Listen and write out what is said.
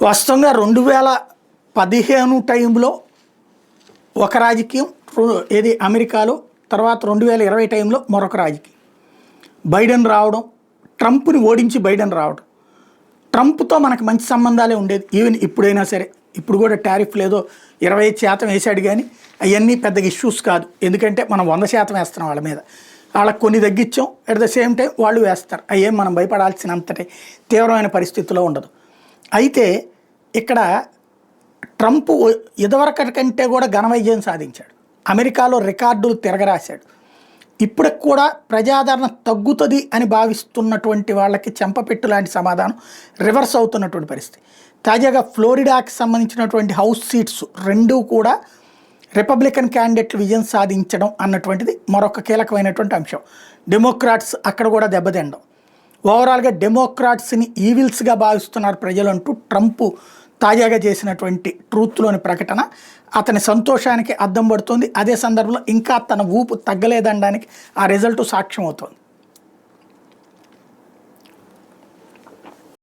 వాస్తవంగా 2015 టైంలో ఒక రాజకీయం, ఏది అమెరికాలో, తర్వాత 2020 టైంలో మరొక రాజకీయం. బైడెన్ రావడం, ట్రంప్ని ఓడించి బైడెన్ రావడం. ట్రంప్తో మనకు మంచి సంబంధాలే ఉండేది. ఈవెన్ ఇప్పుడైనా సరే, ఇప్పుడు కూడా టారిఫ్ లేదో 25% వేసాడు, కానీ అవన్నీ పెద్దగా ఇష్యూస్ కాదు. ఎందుకంటే మనం 100% వేస్తున్నాం వాళ్ళ మీద. వాళ్ళకి కొన్ని తగ్గించాం, అట్ ద సేమ్ టైం వాళ్ళు వేస్తారు. అయ్యేం మనం భయపడాల్సినంతటి తీవ్రమైన పరిస్థితిలో ఉండదు. అయితే ఇక్కడ ట్రంప్ ఇదివరకటి కంటే కూడా ఘన విజయం సాధించాడు. అమెరికాలో రికార్డులు తిరగరాశాడు. ఇప్పటికి కూడా ప్రజాదరణ తగ్గుతుంది అని భావిస్తున్నటువంటి వాళ్ళకి చెంపపెట్టు లాంటి సమాధానం రివర్స్ అవుతున్నటువంటి పరిస్థితి. తాజాగా ఫ్లోరిడాకి సంబంధించినటువంటి హౌస్ సీట్స్ రెండూ కూడా రిపబ్లికన్ క్యాండిడేట్లు విజయం సాధించడం అన్నటువంటిది మరొక కీలకమైనటువంటి అంశం. డెమోక్రాట్స్ అక్కడ కూడా దెబ్బతిండడం. ఓవరాల్గా డెమోక్రాట్స్ని ఈవిల్స్గా భావిస్తున్నారు ప్రజలంటూ ట్రంప్ తాజాగా చేసినటువంటి ట్రూత్లోని ప్రకటన అతని సంతోషానికి అద్దం పడుతుంది. అదే సందర్భంలో ఇంకా తన ఊపు తగ్గలేదనడానికి ఆ రిజల్ట్ సాక్ష్యం అవుతుంది.